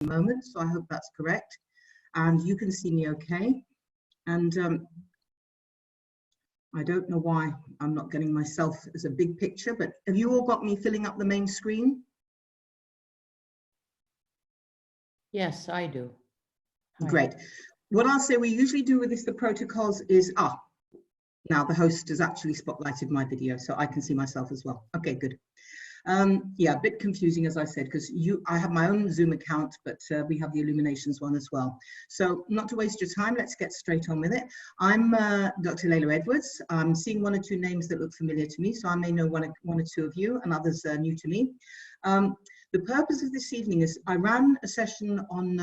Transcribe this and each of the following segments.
moment, so I hope that's correct. And you can see me okay. And I don't know why I'm not getting myself as a big picture, but have you all got me filling up the main screen? Yes, I do. Hi. Great. What I'll say we usually do with this, the protocols is, now the host has actually spotlighted my video, so I can see myself as well. Okay, good. Yeah, a bit confusing, as I said, because I have my own Zoom account, but we have the Illuminations one as well. So not to waste your time, let's get straight on with it. I'm Dr. Leila Edwards. I'm seeing one or two names that look familiar to me, so I may know one or two of you, and others are new to me. The purpose of this evening is I ran a session on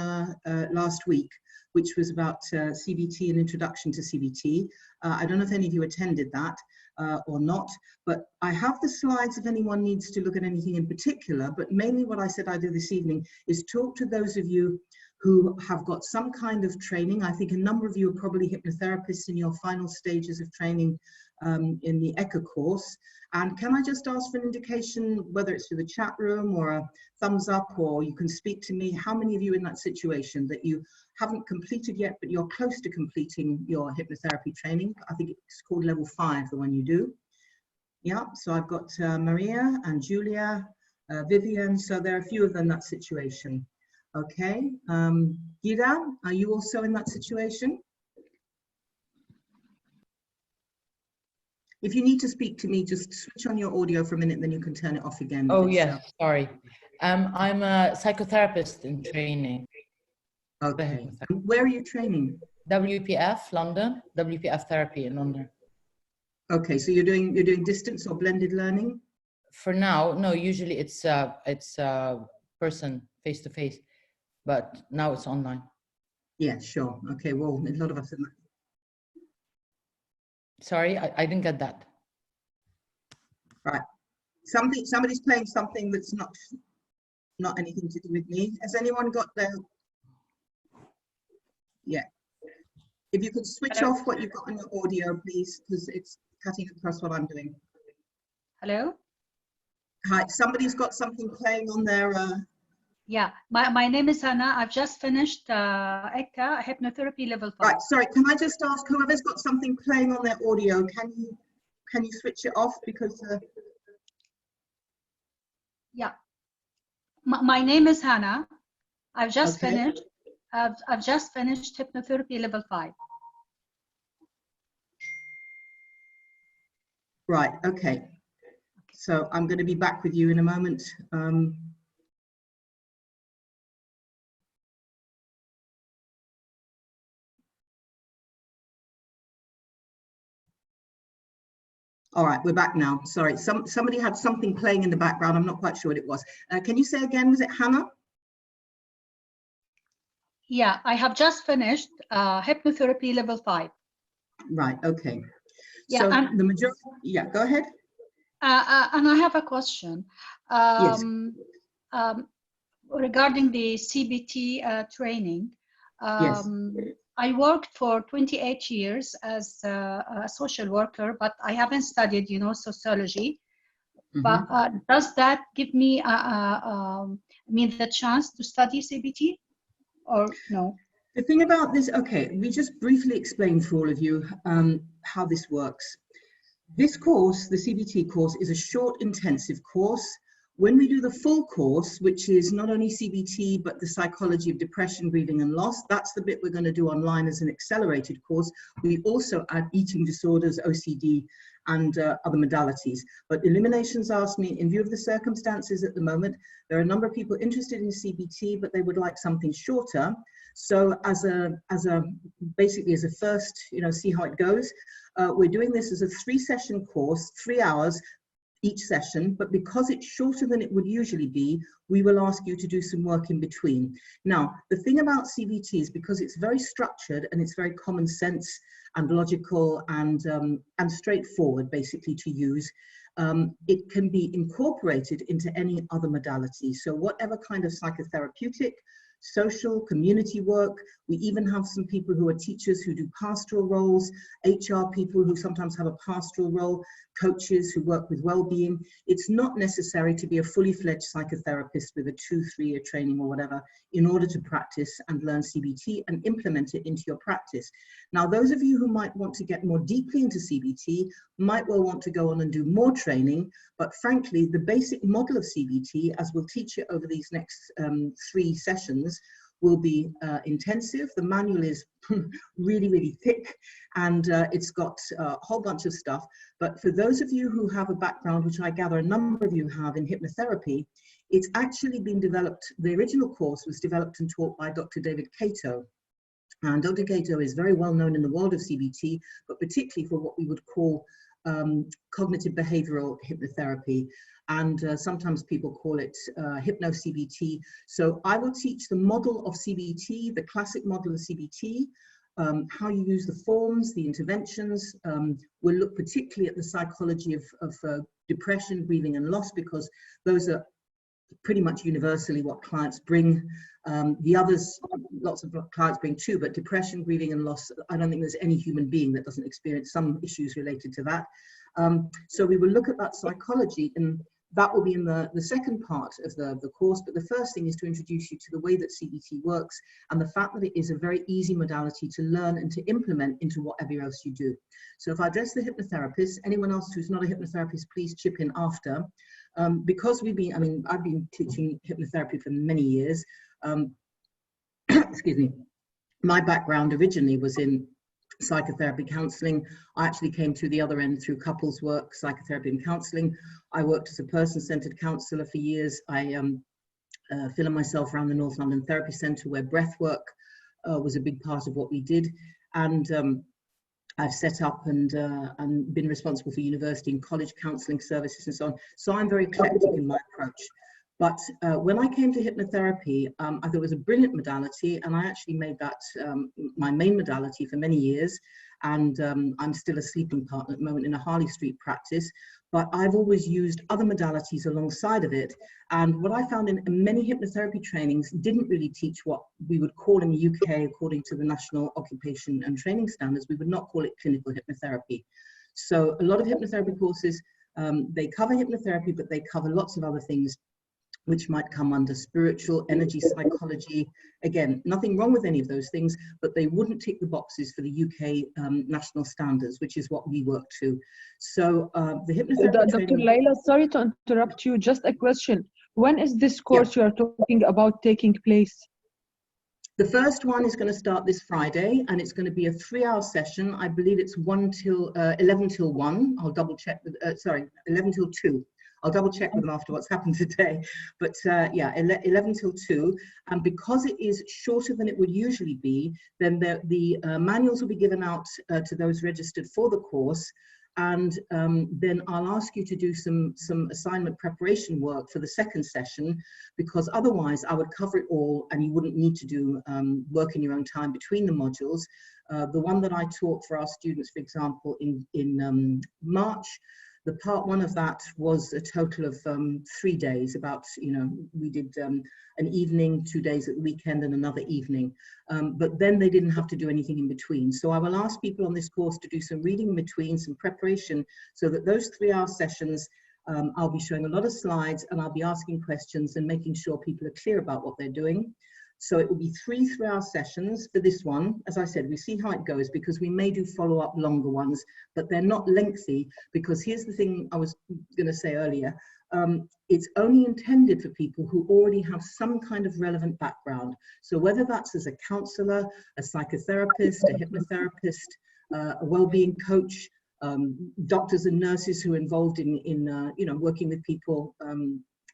last week, which was about CBT and introduction to CBT. I don't know if any of you attended that or not, but I have the slides if anyone needs to look at anything in particular, but mainly what I said I'd do this evening is talk to those of you who have got some kind of training. I think a number of you are probably hypnotherapists in your final stages of training in the ECHA course. And can I just ask for an indication, whether it's through the chat room or a thumbs up, or you can speak to me, how many of you in that situation that you haven't completed yet, but you're close to completing your hypnotherapy training? I think it's called level 5, the one you do. Yeah, so I've got Maria and Julia, Vivian, so there are a few of them in that situation. Okay, Gira, are you also in that situation? If you need to speak to me, just switch on your audio for a minute, then you can turn it off again. Oh, yes, sorry. I'm a psychotherapist in training. Okay. Where are you training? WPF, London. WPF therapy in London. Okay, so you're doing distance or blended learning? For now, no. Usually it's person face to face, but now it's online. Yeah, sure. Okay. Well, a lot of us. Sorry, I didn't get that. Right. Somebody's playing something that's not anything to do with me. Has anyone got their? Yeah. If you could switch Hello? off what you've got on your audio, please, because it's cutting across what I'm doing. Hello? Hi. Somebody's got something playing on their. Yeah, my name is Hannah. I've just finished ECHA, hypnotherapy level 5. Right. Sorry. Can I just ask whoever's got something playing on their audio? Can you switch it off because? Yeah. My name is Hannah. I've just Okay. finished. I've just finished hypnotherapy level 5. Right. Okay. So I'm going to be back with you in a moment. All right, we're back now. Sorry, somebody had something playing in the background. I'm not quite sure what it was. Can you say again, was it Hannah? Yeah, I have just finished hypnotherapy level 5. Right, okay. Yeah, so and, the majority, yeah, go ahead. And I have a question. Yes. Regarding the CBT training. Yes. I worked for 28 years as a social worker, but I haven't studied, sociology. Mm-hmm. But does that give me the chance to study CBT, or no? The thing about this, okay, we just briefly explained for all of you how this works. This course, the CBT course, is a short, intensive course. When we do the full course, which is not only CBT, but the psychology of depression, grieving, and loss, that's the bit we're going to do online as an accelerated course. We also add eating disorders, OCD, and other modalities. But Illuminations asked me, in view of the circumstances at the moment, there are a number of people interested in CBT, but they would like something shorter. So basically as a first, see how it goes, we're doing this as a 3-session course, 3 hours, each session, but because it's shorter than it would usually be, we will ask you to do some work in between. Now, the thing about CBT is because it's very structured and it's very common sense and logical and straightforward, basically, to use, it can be incorporated into any other modality. So whatever kind of psychotherapeutic, social, community work. We even have some people who are teachers who do pastoral roles, HR people who sometimes have a pastoral role, coaches who work with well-being. It's not necessary to be a fully fledged psychotherapist with a 2-3 year training or whatever in order to practice and learn CBT and implement it into your practice. Now, those of you who might want to get more deeply into CBT might well want to go on and do more training, but frankly, the basic model of CBT, as we'll teach it over these next 3 sessions, will be intensive. The manual is really, really thick, and it's got a whole bunch of stuff. But for those of you who have a background, which I gather a number of you have, in hypnotherapy, it's actually been developed. The original course was developed and taught by Dr. David Cato. And Dr. Cato is very well known in the world of CBT, but particularly for what we would call cognitive behavioral hypnotherapy. And sometimes people call it hypno-CBT. So I will teach the model of CBT, the classic model of CBT, how you use the forms, the interventions. We'll look particularly at the psychology of depression, grieving and loss, because those are pretty much universally what clients bring. The others, lots of clients bring too, but depression, grieving and loss, I don't think there's any human being that doesn't experience some issues related to that. So we will look at that psychology, and that will be in the second part of the course. But the first thing is to introduce you to the way that CBT works and the fact that it is a very easy modality to learn and to implement into whatever else you do. So if I address the hypnotherapist, anyone else who's not a hypnotherapist, please chip in after. Because I've been teaching hypnotherapy for many years. Excuse me. My background originally was in psychotherapy counseling. I actually came to the other end through couples work, psychotherapy and counseling. I worked as a person-centered counselor for years. I filmed myself around the North London Therapy Centre, where breath work was a big part of what we did. And I've set up and been responsible for university and college counseling services and so on. So I'm very eclectic in my approach. But when I came to hypnotherapy, I thought it was a brilliant modality, and I actually made that my main modality for many years. And I'm still a sleeping partner at the moment in a Harley Street practice, but I've always used other modalities alongside of it. And what I found in many hypnotherapy trainings didn't really teach what we would call in the UK, according to the National Occupation and Training Standards, we would not call it clinical hypnotherapy. So a lot of hypnotherapy courses, they cover hypnotherapy, but they cover lots of other things which might come under spiritual, energy, psychology. Again, nothing wrong with any of those things, but they wouldn't tick the boxes for the UK national standards, which is what we work to. So the hypnotherapy Dr. Leila, sorry to interrupt you, just a question. When is this course you are talking about taking place? The first one is going to start this Friday, and it's going to be a 3-hour session. I believe it's 11 till 1. I'll double check with, 11 till 2. I'll double check with them after what's happened today. But yeah, 11 till 2. And because it is shorter than it would usually be, then the manuals will be given out to those registered for the course. And then I'll ask you to do some assignment preparation work for the second session, because otherwise I would cover it all and you wouldn't need to do work in your own time between the modules. The one that I taught for our students, for example, in March, the part 1 of that was a total of 3 days. About, we did an evening, 2 days at the weekend, and another evening. But then they didn't have to do anything in between. So I will ask people on this course to do some reading in between, some preparation, so that those 3-hour sessions, I'll be showing a lot of slides and I'll be asking questions and making sure people are clear about what they're doing. So it will be 3 3-hour sessions for this one. As I said, we see how it goes, because we may do follow-up longer ones, but they're not lengthy, because here's the thing I was going to say earlier. It's only intended for people who already have some kind of relevant background. So whether that's as a counselor, a psychotherapist, a hypnotherapist, a well-being coach, doctors and nurses who are involved in working with people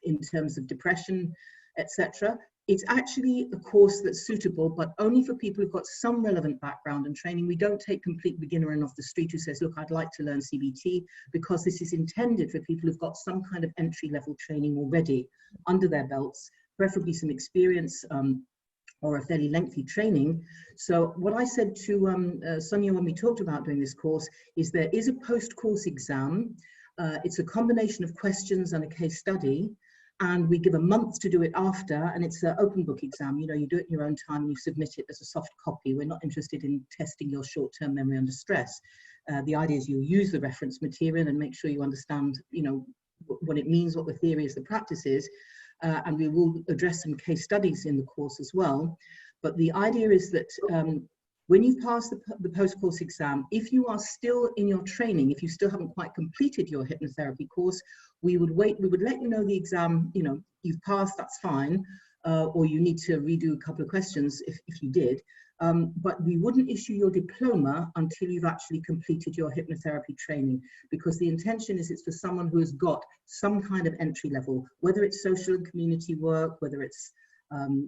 in terms of depression, etc. It's actually a course that's suitable, but only for people who've got some relevant background and training. We don't take complete beginner in off the street who says, look, I'd like to learn CBT, because this is intended for people who've got some kind of entry-level training already under their belts, preferably some experience or a fairly lengthy training. So what I said to Sonia when we talked about doing this course is there is a post-course exam. It's a combination of questions and a case study. and we give a month to do it after, and it's an open book exam. You know, you do it in your own time, you submit it as a soft copy. We're not interested in testing your short-term memory under stress. The idea is you use the reference material and make sure you understand, you know, what it means, what the theory is, the practice is, and we will address some case studies in the course as well. But the idea is that when you pass the post-course exam, if you are still in your training, if you still haven't quite completed your hypnotherapy course, we would let you know the exam, you know, you've passed, that's fine, or you need to redo a couple of questions if you did, but we wouldn't issue your diploma until you've actually completed your hypnotherapy training, because the intention is it's for someone who has got some kind of entry level, whether it's social and community work, whether it's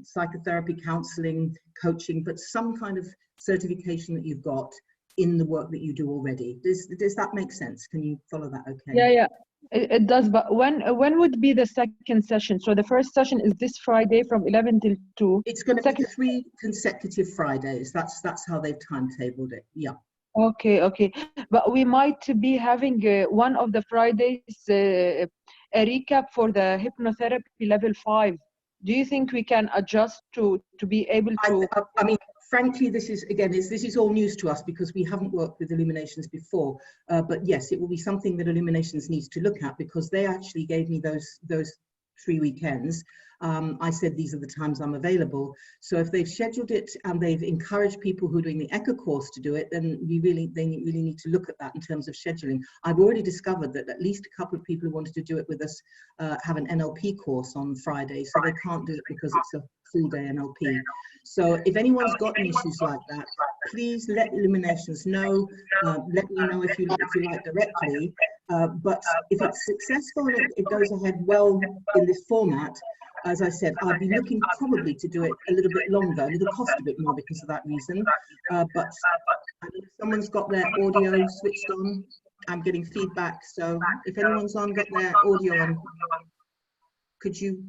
psychotherapy, counseling, coaching, but some kind of certification that you've got in the work that you do already. Does that make sense? Can you follow that okay? Yeah, it does. But when would be the second session? So the first session is this Friday from 11 till 2. It's going to be 3 consecutive Fridays. That's how they've timetabled it. Yeah. Okay. But we might be having one of the Fridays a recap for the hypnotherapy level 5. Do you think we can adjust to be able to? I mean, frankly, this is all news to us because we haven't worked with Illuminations before. But yes, it will be something that Illuminations needs to look at, because they actually gave me those 3 weekends. I said these are the times I'm available. So if they've scheduled it and they've encouraged people who are doing the ECHA course to do it, then they really need to look at that in terms of scheduling. I've already discovered that at least a couple of people who wanted to do it with us have an NLP course on Friday, so they can't do it because it's a full day NLP. So if anyone's got issues like that, please let Illuminations know. Let me know if you like directly. But if it's successful and it goes ahead well in this format, as I said, I'll be looking probably to do it a little bit longer, and it'll cost a bit more because of that reason. But if someone's got their audio switched on, I'm getting feedback. So if anyone's got their audio on, could you?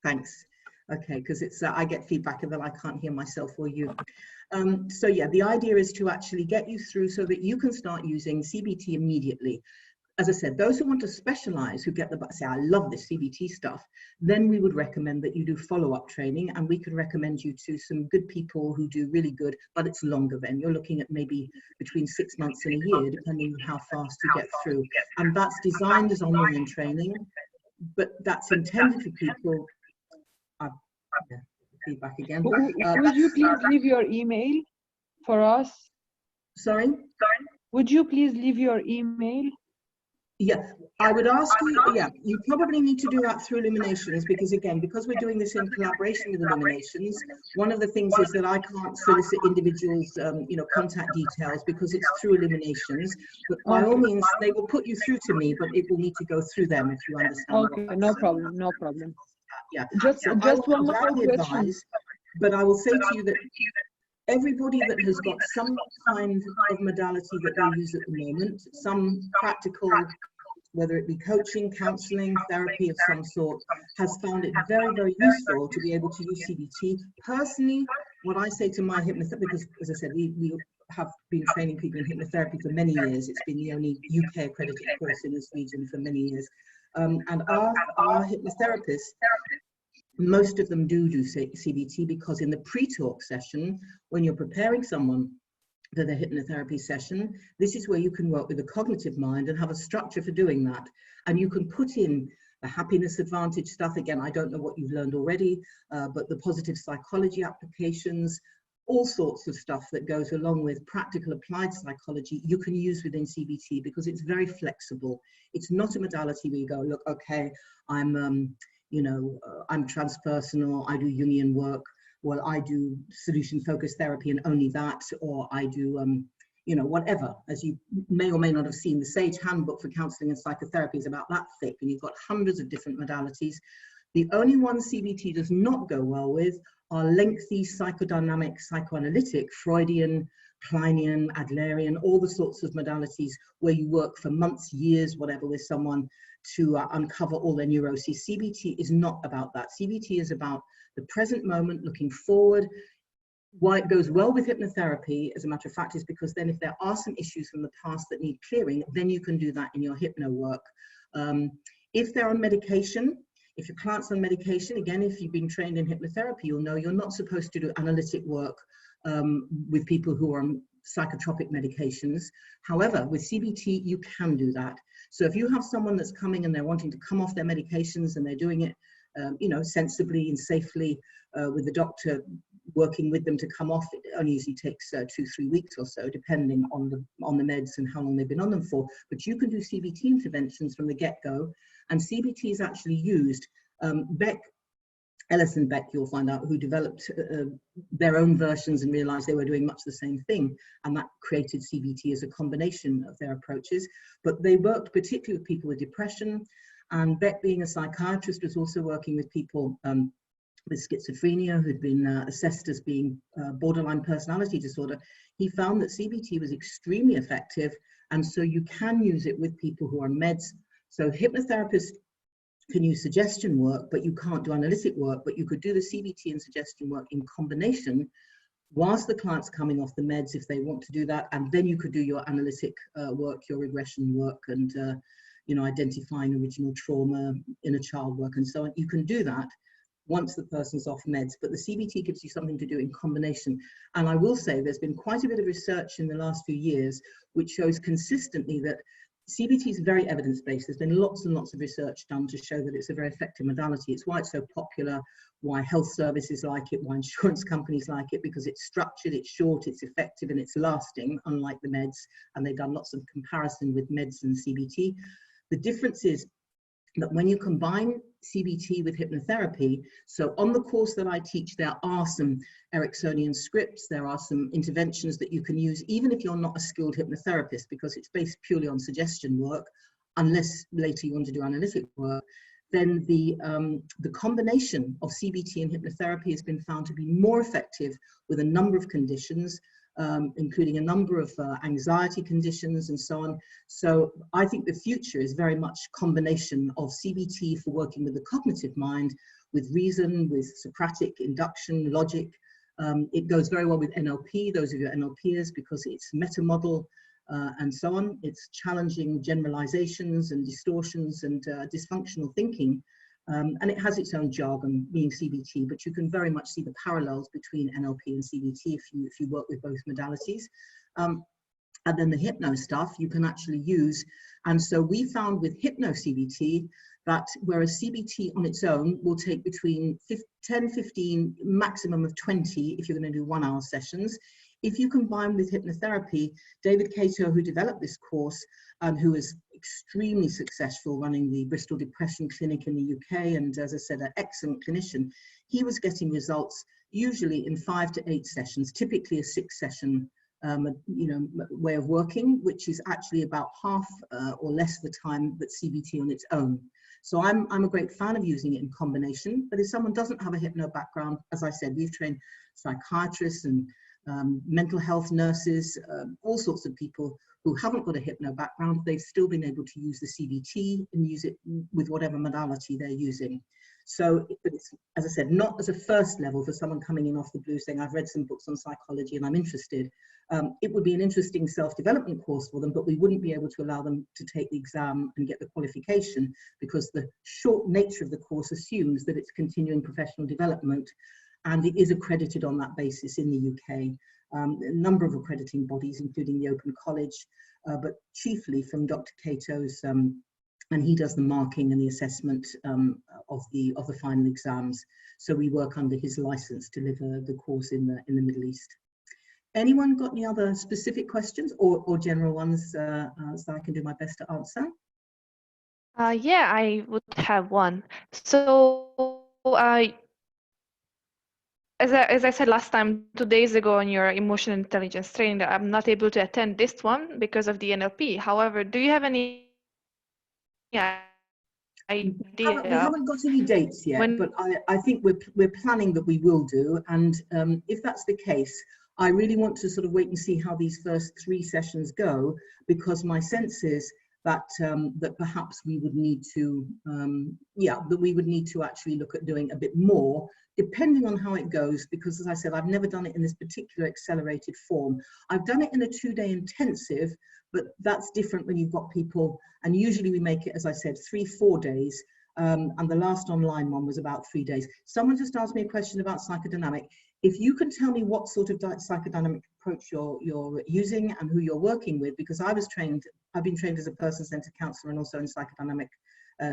Thanks. Okay, because it's I get feedback and then I can't hear myself or you. So yeah, the idea is to actually get you through so that you can start using CBT immediately. As I said, those who want to specialize, who get say, I love this CBT stuff, then we would recommend that you do follow-up training, and we can recommend you to some good people who do really good, but it's longer then. You're looking at maybe between 6 months and a year, depending on how fast you get through. And that's designed as online training, but that's intended for people. Feedback again. Would you please leave your email for us? Sorry? Would you please leave your email? Yeah, I would ask you, you probably need to do that through Illuminations, because again, because we're doing this in collaboration with Illuminations, one of the things is that I can't solicit individuals, contact details, because it's through Illuminations. But by all means, they will put you through to me, but it will need to go through them, if you understand. Okay, no problem. Yeah, just one more question. But I will say to you that everybody that has got some kind of modality that they use at the moment, some practical, whether it be coaching, counseling, therapy of some sort, has found it very, very useful to be able to use CBT. Personally, what I say to my hypnotherapist, because as I said, we have been training people in hypnotherapy for many years. It's been the only UK accredited course in this region for many years. And our hypnotherapists, most of them do CBT, because in the pre-talk session, when you're preparing someone for the hypnotherapy session, this is where you can work with the cognitive mind and have a structure for doing that. And you can put in the happiness advantage stuff. Again, I don't know what you've learned already, but the positive psychology applications, all sorts of stuff that goes along with practical applied psychology you can use within CBT, because it's very flexible. It's not a modality where you go, look, okay, I'm transpersonal, I do Jungian work, well, I do solution-focused therapy and only that, or I do, whatever. As you may or may not have seen, the SAGE Handbook for Counseling and Psychotherapy is about that thick, and you've got hundreds of different modalities. The only one CBT does not go well with are lengthy psychodynamic, psychoanalytic, Freudian, Kleinian, Adlerian, all the sorts of modalities where you work for months, years, whatever, with someone to uncover all their neuroses. CBT is not about that. CBT is about the present moment, looking forward. Why it goes well with hypnotherapy, as a matter of fact, is because then if there are some issues from the past that need clearing, then you can do that in your hypno work. If they're on medication, If your client's on medication, again, if you've been trained in hypnotherapy, you'll know you're not supposed to do analytic work with people who are on psychotropic medications. However, with CBT, you can do that. So if you have someone that's coming and they're wanting to come off their medications and they're doing it, you know, sensibly and safely with the doctor working with them to come off, it only usually takes 2-3 weeks or so, depending on the meds and how long they've been on them for. But you can do CBT interventions from the get-go, and CBT is actually used. Ellis and Beck, you'll find out, who developed their own versions and realized they were doing much the same thing, and that created CBT as a combination of their approaches. But they worked particularly with people with depression, and Beck, being a psychiatrist, was also working with people with schizophrenia who'd been assessed as being borderline personality disorder. He found that CBT was extremely effective, and so you can use it with people who are on meds. So hypnotherapists can use suggestion work, but you can't do analytic work, but you could do the CBT and suggestion work in combination whilst the client's coming off the meds if they want to do that, and then you could do your analytic work, your regression work, and you know, identifying original trauma, inner child work, and so on. You can do that once the person's off meds, but the CBT gives you something to do in combination. And I will say there's been quite a bit of research in the last few years which shows consistently that CBT is very evidence-based. There's been lots and lots of research done to show that it's a very effective modality. It's why it's so popular, why health services like it, why insurance companies like it, because it's structured, it's short, it's effective, and it's lasting, unlike the meds. And they've done lots of comparison with meds and CBT. The difference is that when you combine CBT with hypnotherapy, so on the course that I teach, there are some Ericksonian scripts, there are some interventions that you can use, even if you're not a skilled hypnotherapist, because it's based purely on suggestion work, unless later you want to do analytic work. Then the combination of CBT and hypnotherapy has been found to be more effective with a number of conditions, including a number of anxiety conditions and so on. So I think the future is very much combination of CBT for working with the cognitive mind, with reason, with Socratic induction, logic. It goes very well with NLP, those of you NLPers, because it's meta-model and so on. It's challenging generalizations and distortions and dysfunctional thinking. And it has its own jargon, being CBT, but you can very much see the parallels between NLP and CBT if you work with both modalities. And then the hypno stuff you can actually use. And so we found with hypno CBT that whereas CBT on its own will take between 10, 15, maximum of 20 if you're going to do 1 hour sessions. If you combine with hypnotherapy, David Cato, who developed this course, who is extremely successful running the Bristol Depression Clinic in the UK, and as I said, an excellent clinician, he was getting results usually in 5 to 8 sessions, typically a 6-session way of working, which is actually about half or less the time that CBT on its own. So I'm a great fan of using it in combination, but if someone doesn't have a hypno background, as I said, we've trained psychiatrists and mental health nurses, all sorts of people who haven't got a hypno background, they've still been able to use the CBT and use it with whatever modality they're using. So, but it's, as I said, not as a first level for someone coming in off the blue saying, I've read some books on psychology and I'm interested. It would be an interesting self-development course for them, but we wouldn't be able to allow them to take the exam and get the qualification because the short nature of the course assumes that it's continuing professional development, and it is accredited on that basis in the UK. A number of accrediting bodies, including the Open College, but chiefly from Dr. Cato's, and he does the marking and the assessment of the final exams. So we work under his license to deliver the course in the Middle East. Anyone got any other specific questions or general ones so I can do my best to answer? Yeah, I would have one. So as I said last time, 2 days ago on your emotional intelligence training, I'm not able to attend this one because of the NLP. However, do you have any idea? We haven't got any dates yet, but I think we're planning that we will do. And if that's the case, I really want to sort of wait and see how these first 3 sessions go, because my sense is that that perhaps we would need to, actually look at doing a bit more, depending on how it goes. Because as I said, I've never done it in this particular accelerated form. I've done it in a 2-day intensive, but that's different when you've got people, and usually we make it, as I said, 3-4 days. And the last online one was about 3 days. Someone just asked me a question about psychodynamic. If you can tell me what sort of psychodynamic approach you're using and who you're working with, because I've been trained as a person-centered counselor and also in psychodynamic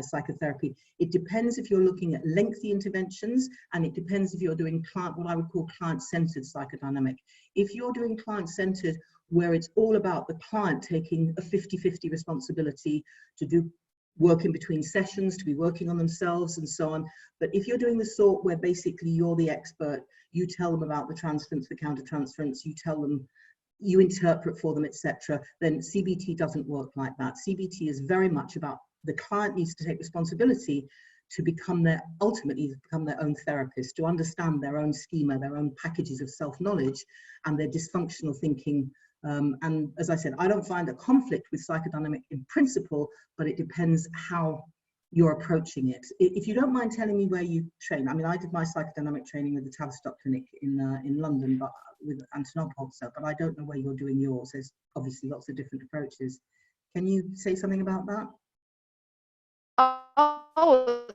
psychotherapy. It depends if you're looking at lengthy interventions, and it depends if you're doing what I would call client-centered psychodynamic. If you're doing client-centered, where it's all about the client taking a 50-50 responsibility to do work in between sessions, to be working on themselves and so on. But if you're doing the sort where basically you're the expert, you tell them about the transference, the counter-transference, you tell them, you interpret for them, etc., then CBT doesn't work like that. CBT is very much about the client needs to take responsibility to ultimately become their own therapist, to understand their own schema, their own packages of self-knowledge and their dysfunctional thinking. And as I said, I don't find a conflict with psychodynamic in principle, but it depends how you're approaching it. If you don't mind telling me where you train. I mean, I did my psychodynamic training with the Tavistock Clinic in London, but with Anton Obholzer, but I don't know where you're doing yours. There's obviously lots of different approaches. Can you say something about that? Oh,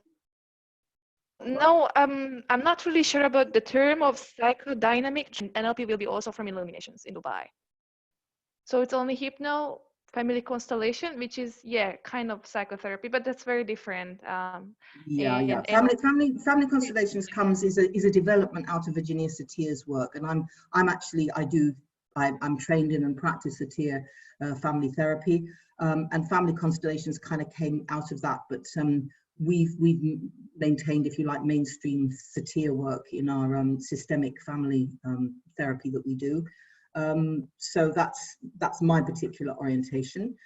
no, I'm not really sure about the term of psychodynamic. NLP will be also from Illuminations in Dubai. So it's only hypno, family constellation, which is, yeah, kind of psychotherapy, but that's very different. Yeah. Family constellations is a development out of Virginia Satir's work, and I'm trained in and practice Satir family therapy, and family constellations kind of came out of that, but we've maintained, if you like, mainstream Satir work in our systemic family therapy that we do. So that's my particular orientation.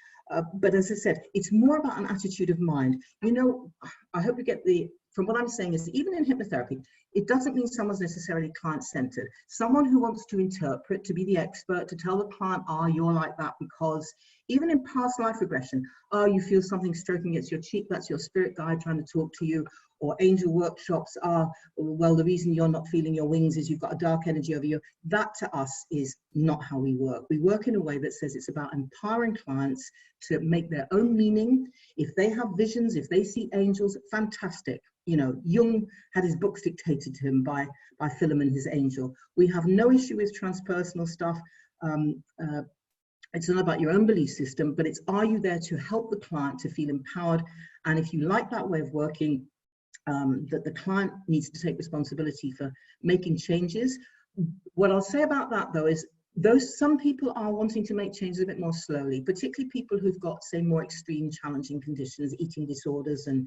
But as I said, it's more about an attitude of mind. You know, I hope you get from what I'm saying is that even in hypnotherapy, it doesn't mean someone's necessarily client-centered. Someone who wants to interpret, to be the expert, to tell the client, you're like that because, even in past life regression, you feel something stroking against your cheek, that's your spirit guide trying to talk to you. Or angel workshops well, the reason you're not feeling your wings is you've got a dark energy over you. That to us is not how we work. We work in a way that says it's about empowering clients to make their own meaning. If they have visions, if they see angels, fantastic. You know, Jung had his books dictated to him by Philemon, his angel. We have no issue with transpersonal stuff. It's not about your own belief system, but it's, are you there to help the client to feel empowered? And if you like that way of working, that the client needs to take responsibility for making changes. What I'll say about that though is some people are wanting to make changes a bit more slowly, particularly people who've got, say, more extreme challenging conditions, eating disorders and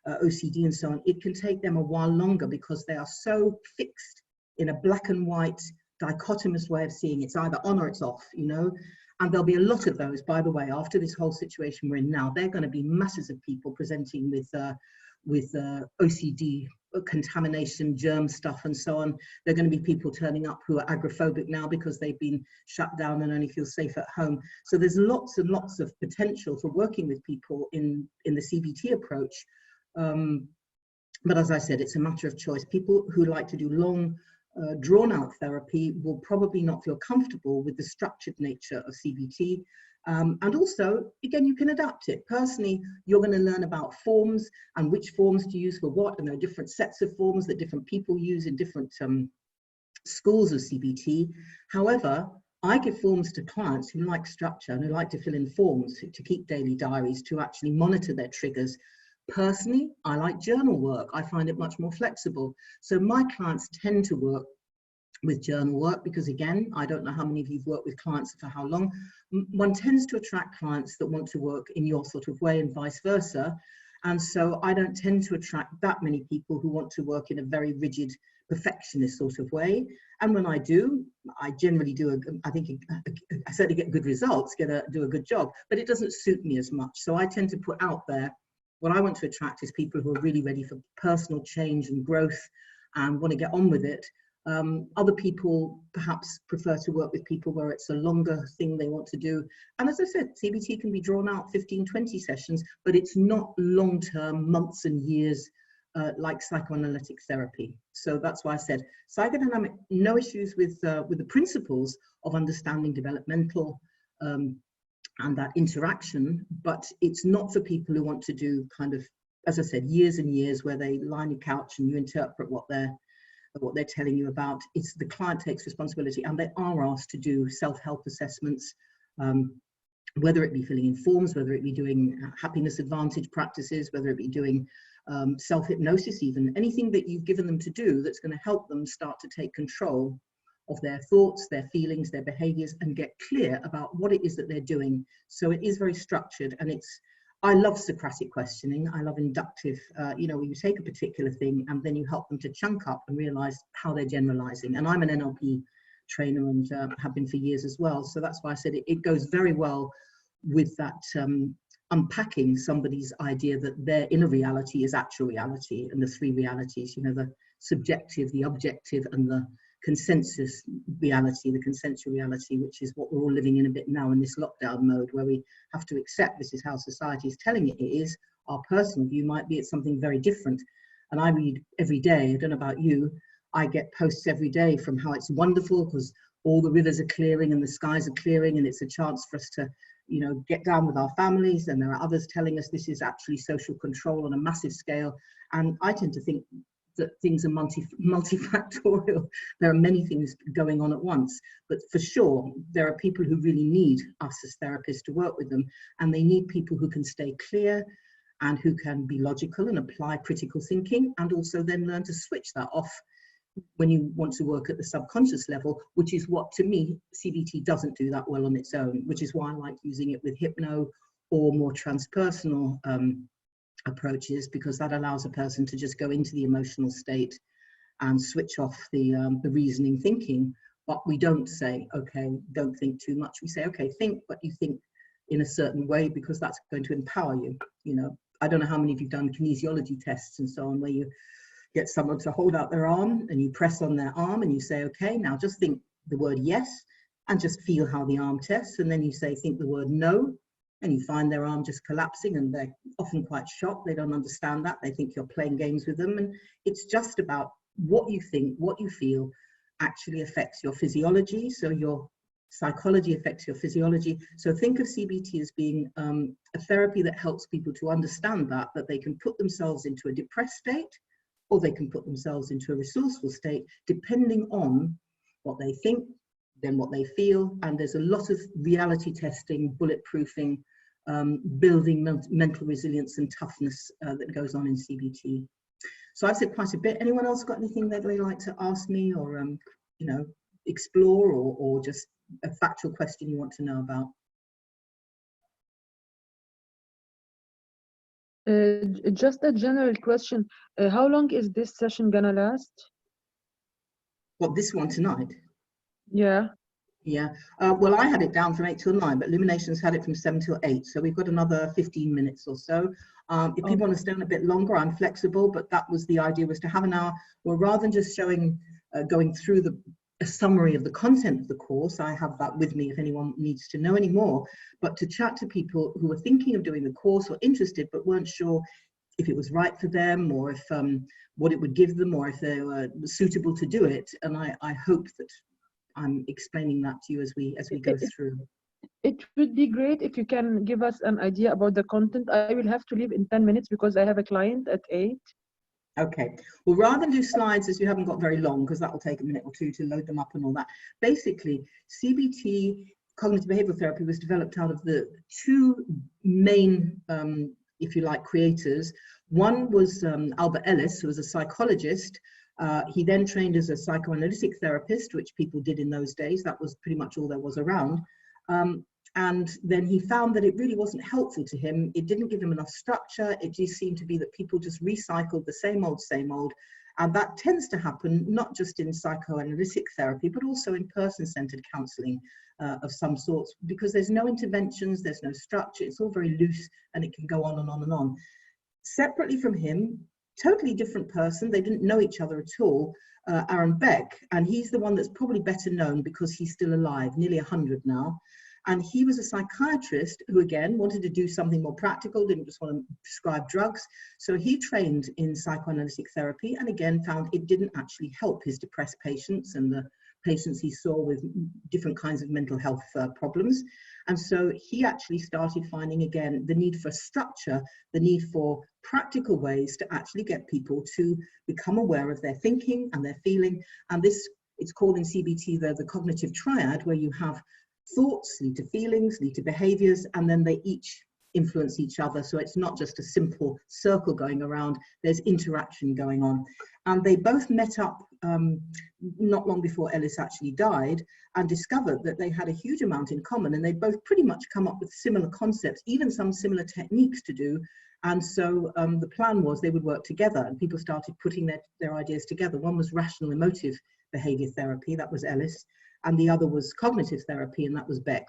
OCD and so on. It can take them a while longer because they are so fixed in a black and white dichotomous way of seeing it's either on or it's off, you know. And there'll be a lot of those, by the way, after this whole situation we're in now. There are going to be masses of people presenting with OCD, contamination, germ stuff and so on. There are going to be people turning up who are agoraphobic now because they've been shut down and only feel safe at home. So there's lots and lots of potential for working with people in the CBT approach. But as I said, it's a matter of choice. People who like to do long, drawn out therapy will probably not feel comfortable with the structured nature of CBT. And also, again, you can adapt it. Personally, you're going to learn about forms and which forms to use for what, and there are different sets of forms that different people use in different schools of CBT. However, I give forms to clients who like structure and who like to fill in forms, to keep daily diaries, to actually monitor their triggers. Personally, I like journal work. I find it much more flexible. So my clients tend to work with journal work because, again, I don't know how many of you've worked with clients for how long. One tends to attract clients that want to work in your sort of way and vice versa. And so I don't tend to attract that many people who want to work in a very rigid, perfectionist sort of way. And when I do, I generally do, I certainly get good results, do a good job, but it doesn't suit me as much. So I tend to put out there, what I want to attract is people who are really ready for personal change and growth and want to get on with it. Other people perhaps prefer to work with people where it's a longer thing they want to do. And as I said, CBT can be drawn out 15, 20 sessions, but it's not long-term, months and years like psychoanalytic therapy. So that's why I said psychodynamic, no issues with the principles of understanding developmental and that interaction, but it's not for people who want to do kind of as I said, years and years where they lie on your couch and you interpret what they're telling you about. It's the client takes responsibility, and they are asked to do self-help assessments, whether it be filling in forms, whether it be doing happiness advantage practices, whether it be doing self-hypnosis, even anything that you've given them to do that's going to help them start to take control of their thoughts, their feelings, their behaviors, and get clear about what it is that they're doing. So it is very structured, and I love Socratic questioning. I love inductive, where you take a particular thing and then you help them to chunk up and realize how they're generalizing. And I'm an NLP trainer and have been for years as well. So that's why I said it goes very well with that unpacking somebody's idea that their inner reality is actual reality, and the three realities, the subjective, the objective, and the consensus reality, the consensual reality, which is what we're all living in a bit now in this lockdown mode, where we have to accept this is how society is telling it is. Our personal view might be it's something very different. And I read every day, I don't know about you, I get posts every day from how it's wonderful because all the rivers are clearing and the skies are clearing, and it's a chance for us to get down with our families. And there are others telling us this is actually social control on a massive scale. And I tend to think that things are multifactorial. There are many things going on at once, but for sure, there are people who really need us as therapists to work with them, and they need people who can stay clear and who can be logical and apply critical thinking, and also then learn to switch that off when you want to work at the subconscious level, which is what, to me, CBT doesn't do that well on its own, which is why I like using it with hypno or more transpersonal approaches, because that allows a person to just go into the emotional state and switch off the reasoning thinking. But we don't say, okay, don't think too much. We say, okay, think, but you think in a certain way, because that's going to empower you. I don't know how many of you've done kinesiology tests and so on, where you get someone to hold out their arm and you press on their arm and you say, okay, now just think the word yes and just feel how the arm tests. And then you say, think the word no, and you find their arm just collapsing, and they're often quite shocked. They don't understand that. They think you're playing games with them. And it's just about what you think, what you feel actually affects your physiology. So your psychology affects your physiology. So think of CBT as being a therapy that helps people to understand that they can put themselves into a depressed state, or they can put themselves into a resourceful state, depending on what they think, then what they feel. And there's a lot of reality testing, bulletproofing, building mental resilience and toughness that goes on in CBT. So I've said quite a bit. Anyone else got anything that they'd like to ask me, or explore, or just a factual question you want to know about? Just a general question. How long is this session gonna last? What, this one tonight? Yeah. Yeah. Well, I had it down from 8 till 9, but Illuminations had it from 7 till 8. So we've got another 15 minutes or so. If people want to stay on a bit longer, I'm flexible, but that was the idea, was to have an hour. Well, rather than just going through a summary of the content of the course, I have that with me if anyone needs to know any more, but to chat to people who were thinking of doing the course or interested, but weren't sure if it was right for them, or if what it would give them, or if they were suitable to do it. And I hope that I'm explaining that to you as we go through. It would be great if you can give us an idea about the content. I will have to leave in 10 minutes because I have a client at 8. Okay, well, rather than do slides, as you haven't got very long, because that will take a minute or two to load them up and all that. Basically, CBT, cognitive behavioral therapy, was developed out of the two main, if you like, creators. One was Albert Ellis, who was a psychologist. He then trained as a psychoanalytic therapist, which people did in those days. That was pretty much all there was around. And then he found that it really wasn't helpful to him. It didn't give him enough structure. It just seemed to be that people just recycled the same old. And that tends to happen not just in psychoanalytic therapy, but also in person-centered counseling of some sorts, because there's no interventions, there's no structure. It's all very loose, and it can go on and on and on. Separately from him, totally different person, they didn't know each other at all, Aaron Beck, and he's the one that's probably better known because he's still alive, nearly 100 now. And he was a psychiatrist who, again, wanted to do something more practical, didn't just want to prescribe drugs. So he trained in psychoanalytic therapy, and again found it didn't actually help his depressed patients and the patients he saw with different kinds of mental health problems. And so he actually started finding again the need for structure, the need for practical ways to actually get people to become aware of their thinking and their feeling. And this, it's called in CBT the cognitive triad, where you have thoughts lead to feelings, lead to behaviors, and then they each influence each other. So it's not just a simple circle going around, there's interaction going on. And they both met up not long before Ellis actually died and discovered that they had a huge amount in common, and they both pretty much come up with similar concepts, even some similar techniques to do. And so the plan was they would work together, and people started putting their ideas together. One was rational emotive behavior therapy, that was Ellis, and the other was cognitive therapy, and that was Beck.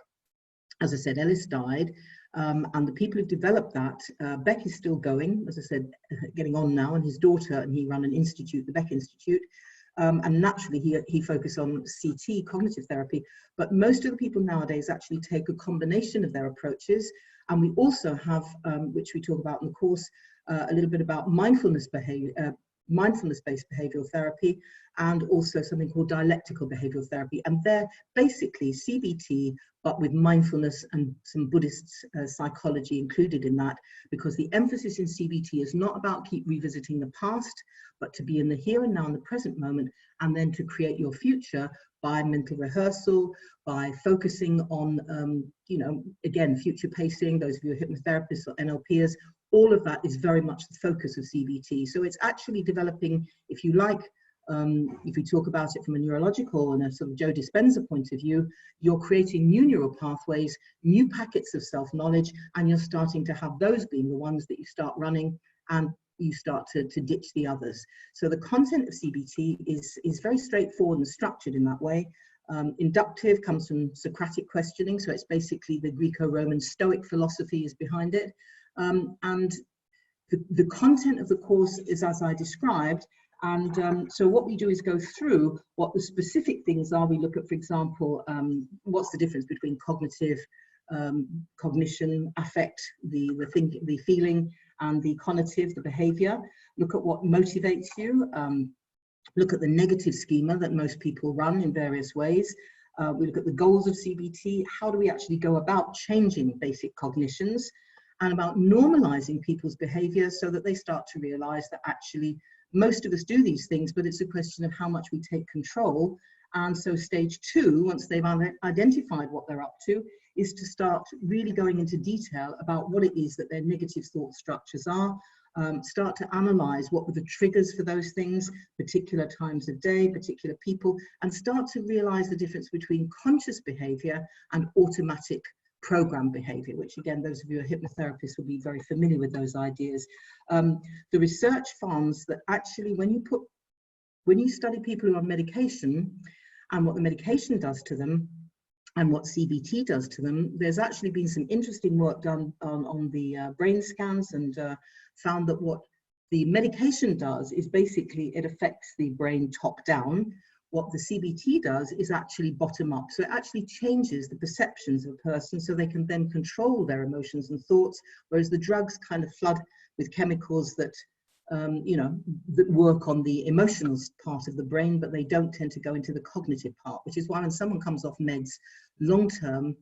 As I said, Ellis died, and the people who've developed that, Beck is still going, as I said, getting on now, and his daughter and he run an institute, the Beck Institute, and naturally he focused on CT, cognitive therapy, but most of the people nowadays actually take a combination of their approaches. And we also have, which we talk about in the course, a little bit about mindfulness-based behavioral therapy, and also something called dialectical behavioral therapy. And they're basically CBT, but with mindfulness and some Buddhist psychology included in that, because the emphasis in CBT is not about keep revisiting the past, but to be in the here and now, in the present moment, and then to create your future by mental rehearsal, by focusing on, you know, again, future pacing. Those of you who are hypnotherapists or NLPers, all of that is very much the focus of CBT. So it's actually developing, if you like, if we talk about it from a neurological and a sort of Joe Dispenza point of view, you're creating new neural pathways, new packets of self-knowledge, and you're starting to have those being the ones that you start running, and you start to ditch the others. So the content of CBT is very straightforward and structured in that way. Inductive comes from Socratic questioning, so it's basically the Greco-Roman Stoic philosophy is behind it. And the content of the course is as I described. And so what we do is go through what the specific things are. We look at, for example, what's the difference between cognitive, cognition, affect, the feeling, and the conative, the behavior. Look at what motivates you. Look at the negative schema that most people run in various ways. We look at the goals of CBT. How do we actually go about changing basic cognitions, and about normalizing people's behavior so that they start to realize that actually most of us do these things, but it's a question of how much we take control. And so stage 2, once they've identified what they're up to, is to start really going into detail about what it is that their negative thought structures are, start to analyze what were the triggers for those things, particular times of day, particular people, and start to realize the difference between conscious behavior and automatic program behavior, which again, those of you who are hypnotherapists will be very familiar with those ideas. The research finds that actually when you study people who are on medication and what the medication does to them and what CBT does to them, there's actually been some interesting work done on the brain scans, and found that what the medication does is basically it affects the brain top down. What the CBT does is actually bottom up. So it actually changes the perceptions of a person so they can then control their emotions and thoughts, whereas the drugs kind of flood with chemicals that, you know, that work on the emotional part of the brain, but they don't tend to go into the cognitive part, which is why when someone comes off meds long-term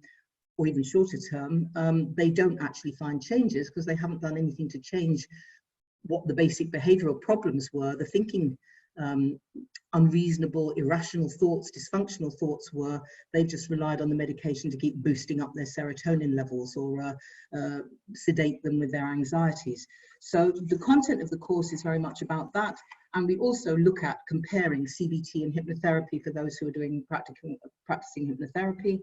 or even shorter term, they don't actually find changes because they haven't done anything to change what the basic behavioral problems were, the thinking unreasonable, irrational thoughts, dysfunctional thoughts were. They've just relied on the medication to keep boosting up their serotonin levels or sedate them with their anxieties. So the content of the course is very much about that. And we also look at comparing CBT and hypnotherapy for those who are doing practicing hypnotherapy.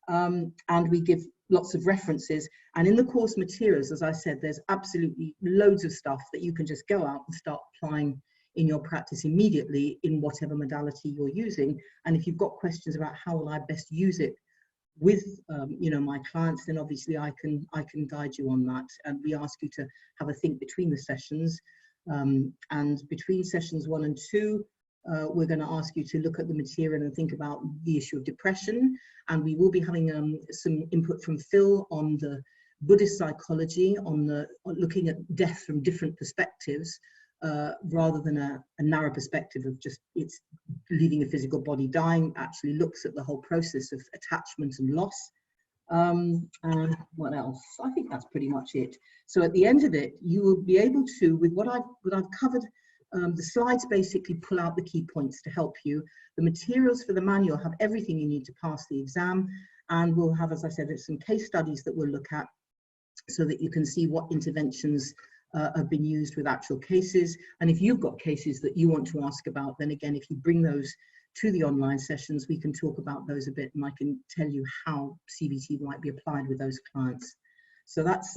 And we give lots of references. And in the course materials, as I said, there's absolutely loads of stuff that you can just go out and start applying in your practice immediately in whatever modality you're using. And if you've got questions about how will I best use it with you know, my clients, then obviously I can guide you on that. And we ask you to have a think between the sessions. And between sessions 1 and 2, we're going to ask you to look at the material and think about the issue of depression. And we will be having some input from Phil on the Buddhist psychology, on looking at death from different perspectives. rather than a narrow perspective of just it's leaving a physical body dying, actually looks at the whole process of attachment and loss. And what else? I think that's pretty much it. So at the end of it, you will be able to, with what I've covered, the slides basically pull out the key points to help you. The materials for the manual have everything you need to pass the exam, and we'll have, as I said, some case studies that we'll look at so that you can see what interventions have been used with actual cases. And if you've got cases that you want to ask about, then again, if you bring those to the online sessions, we can talk about those a bit, and I can tell you how CBT might be applied with those clients. So that's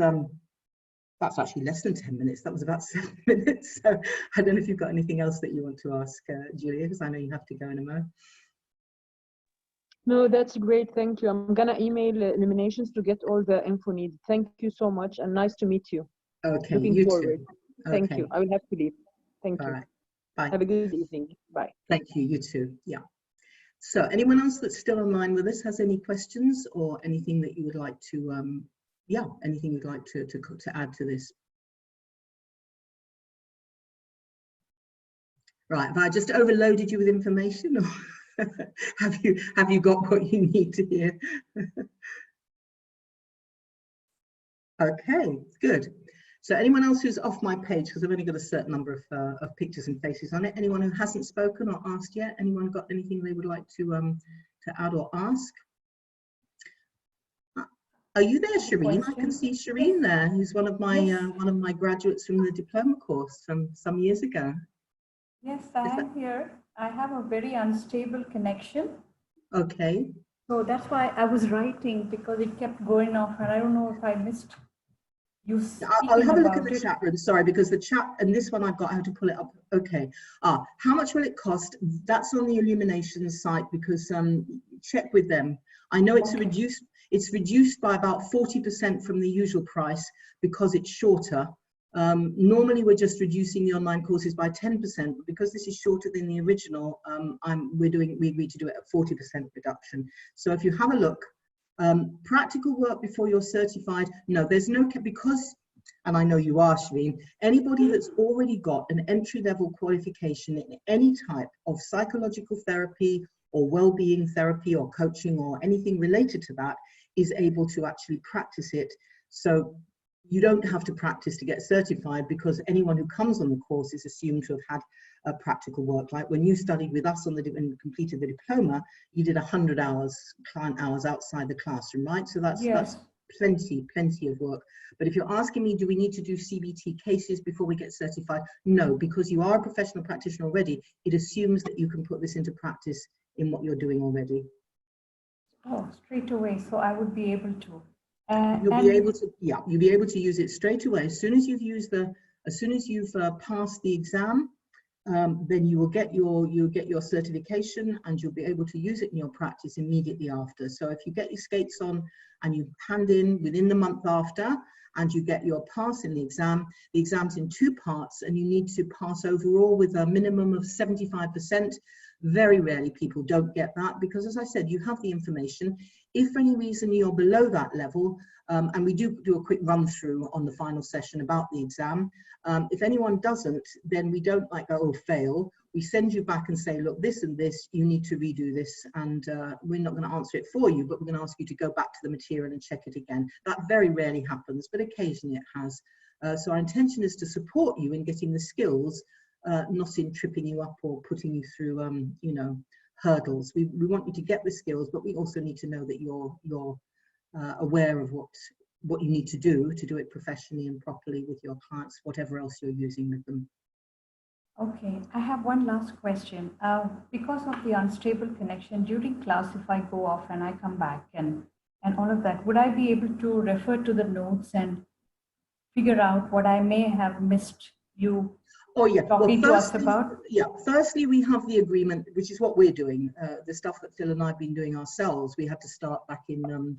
actually less than 10 minutes. That was about 7 minutes. So I don't know if you've got anything else that you want to ask, Julia, because I know you have to go in a moment. No, that's great. Thank you. I'm gonna email Illuminations to get all the info needed. Thank you so much, and nice to meet you. Okay, Looking you forward. too. Thank Okay. you. I will have to leave. Thank All you. right. Bye. Have a good evening. Bye. Thank you. You too. Yeah. So anyone else that's still online with us has any questions or anything that you would like to, anything you'd like to add to this? Right. Have I just overloaded you with information, or have you got what you need to hear? Okay, good. So anyone else who's off my page, because I've only got a certain number of pictures and faces on it. Anyone who hasn't spoken or asked yet? Anyone got anything they would like to add or ask? Are you there, Shireen? I can see Shireen there, who's one of my graduates from the diploma course from some years ago. Yes, I am here. I have a very unstable connection. Okay. So that's why I was writing, because it kept going off, and I don't know if I missed you speaking I'll have a look at about the chat room, sorry, because the chat, and this one I've got, I have to pull it up. Okay. How much will it cost? That's on the Illuminations site, because check with them. I know it's reduced. It's reduced by about 40% from the usual price because it's shorter. Normally we're just reducing the online courses by 10%, but because this is shorter than the original, we agreed to do it at 40% reduction. So if you have a look, practical work before you're certified, no, there's no, because, and I know you are, Shireen, anybody that's already got an entry-level qualification in any type of psychological therapy or well-being therapy or coaching or anything related to that is able to actually practice it. So you don't have to practice to get certified, because anyone who comes on the course is assumed to have had practical work. Like when you studied with us and completed the diploma, you did 100 hours, client hours outside the classroom, right? So that's plenty of work. But if you're asking me, do we need to do CBT cases before we get certified? No, because you are a professional practitioner already. It assumes that you can put this into practice in what you're doing already. Oh, straight away. So I would be able to. You'll be able to, yeah, you'll be able to use it straight away. As soon as you've passed the exam, then you'll get your certification, and you'll be able to use it in your practice immediately after. So if you get your skates on and you hand in within the month after, and you get your pass in the exam's in 2 parts, and you need to pass overall with a minimum of 75%. Very rarely people don't get that, because as I said, you have the information. If for any reason you're below that level, and we do a quick run through on the final session about the exam, if anyone doesn't, then we don't like go, oh, fail. We send you back and say, look, this and this, you need to redo this, and we're not going to answer it for you, but we're going to ask you to go back to the material and check it again. That very rarely happens, but occasionally it has. So our intention is to support you in getting the skills, not in tripping you up or putting you through, hurdles. We want you to get the skills, but we also need to know that you're aware of what you need to do it professionally and properly with your clients, whatever else you're using with them. Okay, I have one last question. Because of the unstable connection during class, if I go off and I come back and all of that, would I be able to refer to the notes and figure out what I may have missed you talking to us about? Yeah, firstly, we have the agreement, which is what we're doing. The stuff that Phil and I have been doing ourselves, we had to start back in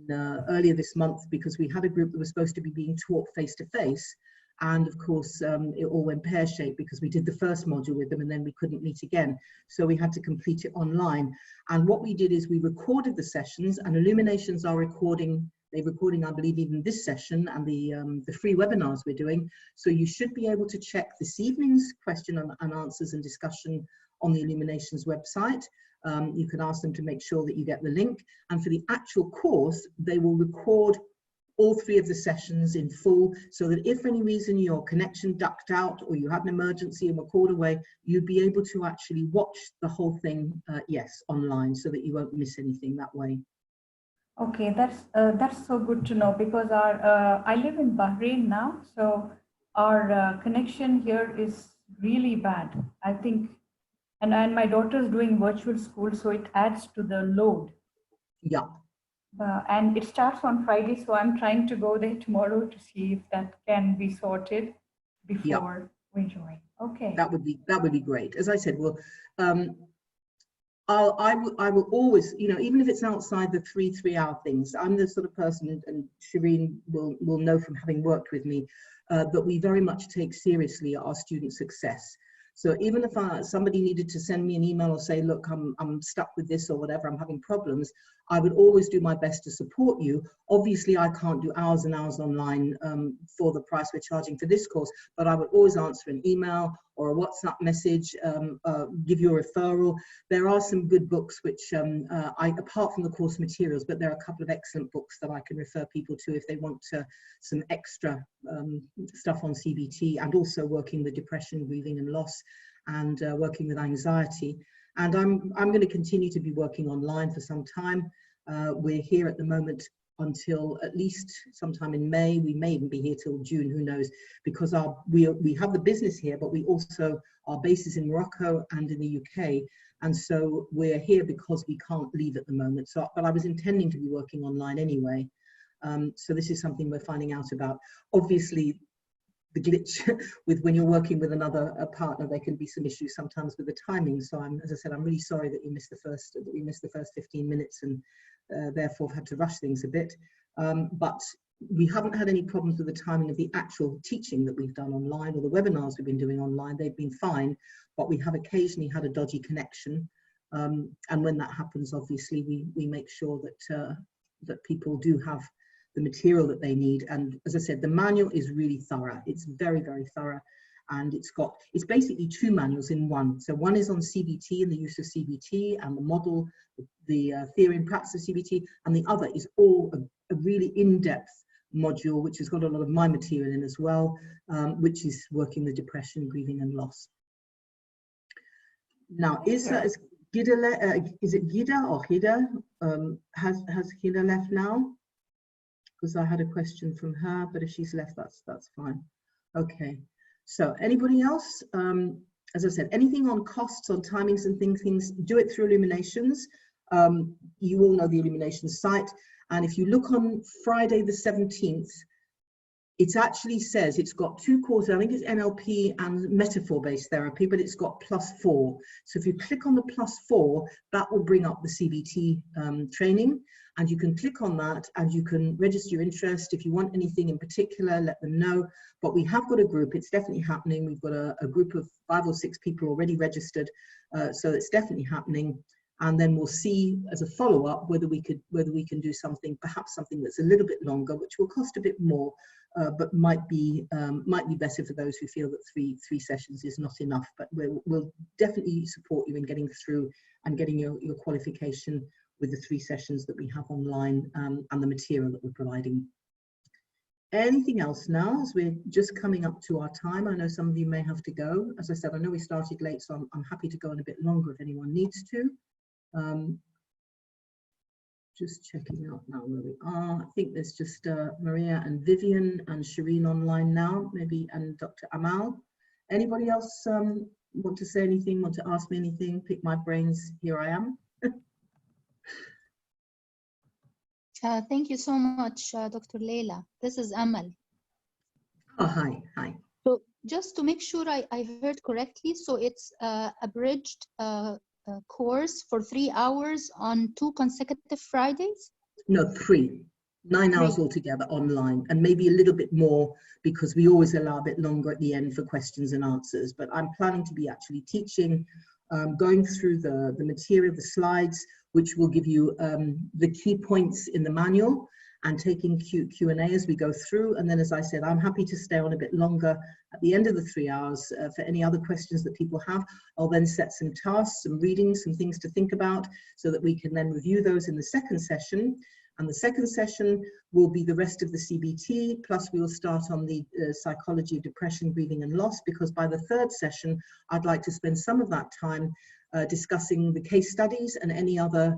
earlier this month, because we had a group that was supposed to be being taught face-to-face. And of course, it all went pear-shaped because we did the first module with them and then we couldn't meet again. So we had to complete it online. And what we did is we recorded the sessions, and Illuminations are recording They're recording, I believe, even this session and the free webinars we're doing. So you should be able to check this evening's question and answers and discussion on the Illuminations website. You can ask them to make sure that you get the link. And for the actual course, they will record all 3 of the sessions in full, so that if for any reason your connection ducked out or you had an emergency and were called away, you'd be able to actually watch the whole thing, yes, online, so that you won't miss anything that way. Okay, that's so good to know, because our I live in Bahrain now, so our connection here is really bad, I think, and my daughter's doing virtual school, so it adds to the load. Yeah. And it starts on Friday, so I'm trying to go there tomorrow to see if that can be sorted before we join. Okay. That would be great. As I said, well, I will always, you know, even if it's outside the 3-hour things, I'm the sort of person, and Shireen will know from having worked with me, that we very much take seriously our student success. So even if somebody needed to send me an email or say, look, I'm stuck with this or whatever, I'm having problems, I would always do my best to support you. Obviously, I can't do hours and hours online for the price we're charging for this course, but I would always answer an email or a WhatsApp message, give you a referral. There are some good books which, apart from the course materials, but there are a couple of excellent books that I can refer people to if they want some extra stuff on CBT, and also working with depression, grieving and loss, and working with anxiety. And I'm going to continue to be working online for some time. We're here at the moment until at least sometime in May. We may even be here till June, who knows, because we have the business here, but we also, our base is in Morocco and in the UK. And so we're here because we can't leave at the moment. So, but I was intending to be working online anyway. So this is something we're finding out about. Obviously, the glitch with when you're working with another partner, there can be some issues sometimes with the timing. So as I said, I'm really sorry that we missed the first 15 minutes and therefore had to rush things a bit. But we haven't had any problems with the timing of the actual teaching that we've done online, or the webinars we've been doing online. They've been fine, but we have occasionally had a dodgy connection. And when that happens, obviously we make sure that people do have the material that they need. And as I said, the manual is really thorough. It's very, very thorough. And it's basically 2 manuals in one. So one is on CBT and the use of CBT and the model, the theory and practice of CBT. And the other is all a really in-depth module, which has got a lot of my material in as well, which is working with depression, grieving and loss. Now, is it Gida or Hida? Has Hida left now? Because I had a question from her, but if she's left, that's fine. Okay, so anybody else? As I said, anything on costs, on timings and things, do it through Illuminations. You all know the Illuminations site. And if you look on Friday the 17th, it actually says it's got 2 courses. I think it's NLP and metaphor-based therapy, but it's got +4. So if you click on the +4, that will bring up the CBT training. And you can click on that and you can register your interest. If you want anything in particular, let them know. But we have got a group, it's definitely happening. We've got a group of 5 or 6 people already registered. So it's definitely happening. And then we'll see as a follow-up whether we can do something, perhaps something that's a little bit longer, which will cost a bit more, but might be better for those who feel that three sessions is not enough. But we'll definitely support you in getting through and getting your qualification with the 3 sessions that we have online, and the material that we're providing. Anything else now, as we're just coming up to our time? I know some of you may have to go. As I said, I know we started late, so I'm happy to go on a bit longer if anyone needs to. Just checking out now where we are. I think there's just Maria and Vivian and Shireen online now, maybe, and Dr. Amal. Anybody else want to say anything, want to ask me anything, pick my brains? Here I am. Thank you so much, Dr. Leila. This is Amal. Oh, hi. So just to make sure I heard correctly, so it's a abridged course for 3 hours on 2 consecutive Fridays? No, 3. 9 hours altogether online, and maybe a little bit more because we always allow a bit longer at the end for questions and answers. But I'm planning to be actually teaching, going through the material, the slides, which will give you the key points in the manual. and taking Q&A as we go through. And then, as I said, I'm happy to stay on a bit longer at the end of the 3 hours for any other questions that people have. I'll then set some tasks, some readings, some things to think about so that we can then review those in the second session. And the second session will be the rest of the CBT, plus we will start on the psychology of depression, grieving and loss, because by the third session, I'd like to spend some of that time discussing the case studies and any other,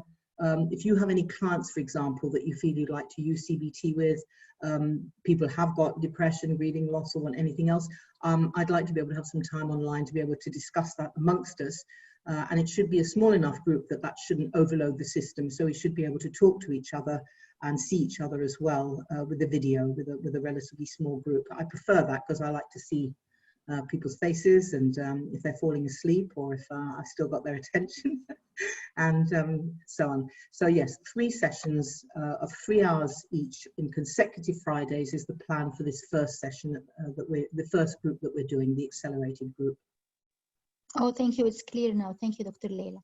if you have any clients, for example, that you feel you'd like to use CBT with, people have got depression, grieving, loss, or want anything else, I'd like to be able to have some time online to be able to discuss that amongst us. And it should be a small enough group that that shouldn't overload the system. So we should be able to talk to each other and see each other as well with the video, with a relatively small group. I prefer that because I like to see people's faces and if they're falling asleep or if I've still got their attention and so on. So yes, 3 sessions of 3 hours each in consecutive Fridays is the plan for this first session the first group that we're doing, the accelerated group. Oh, thank you. It's clear now. Thank you, Dr. Leila.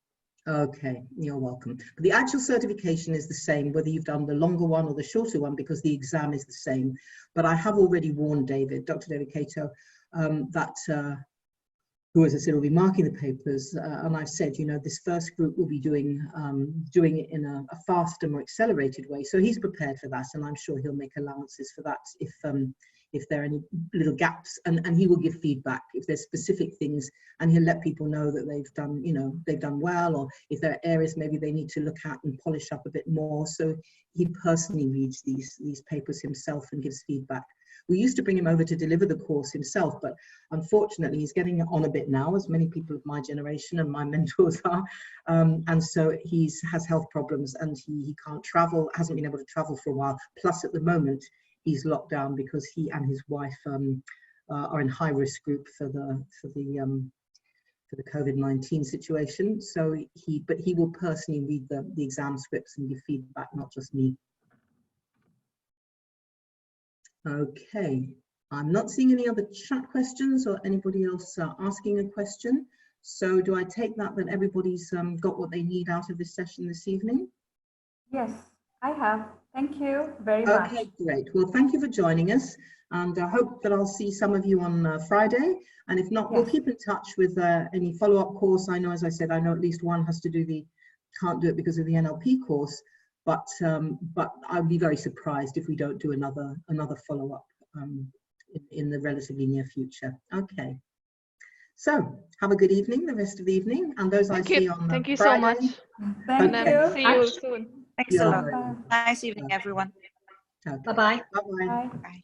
Okay, you're welcome. But the actual certification is the same, whether you've done the longer one or the shorter one, because the exam is the same. But I have already warned Dr. David Cato, who, as I said, will be marking the papers. And I've said, you know, this first group will be doing it in a faster, more accelerated way. So he's prepared for that, and I'm sure he'll make allowances for that if there are any little gaps, and he will give feedback if there's specific things, and he'll let people know that they've done, you know, they've done well, or if there are areas maybe they need to look at and polish up a bit more. So he personally reads these papers himself and gives feedback. We used to bring him over to deliver the course himself, but unfortunately he's getting on a bit now, as many people of my generation and my mentors are, and so he has health problems and he can't travel, hasn't been able to travel for a while. Plus at the moment he's locked down because he and his wife are in high risk group for the COVID-19 situation. So he will personally read the exam scripts and give feedback, not just me. Okay, I'm not seeing any other chat questions or anybody else asking a question. So do I take that everybody's got what they need out of this session this evening? Yes, I have. Thank you very much. Okay, great. Well, thank you for joining us. And I hope that I'll see some of you on Friday. And if not, we'll keep in touch with any follow-up course. I know, as I said, I know at least one has to do can't do it because of the NLP course. But I'd be very surprised if we don't do another follow-up in the relatively near future. Okay. So have a good evening, the rest of the evening, and those I see on Thank you Friday. so much. Thank you. See you soon. Thanks a lot. Nice evening, everyone. Okay. Bye-bye. Bye-bye. Bye. Bye.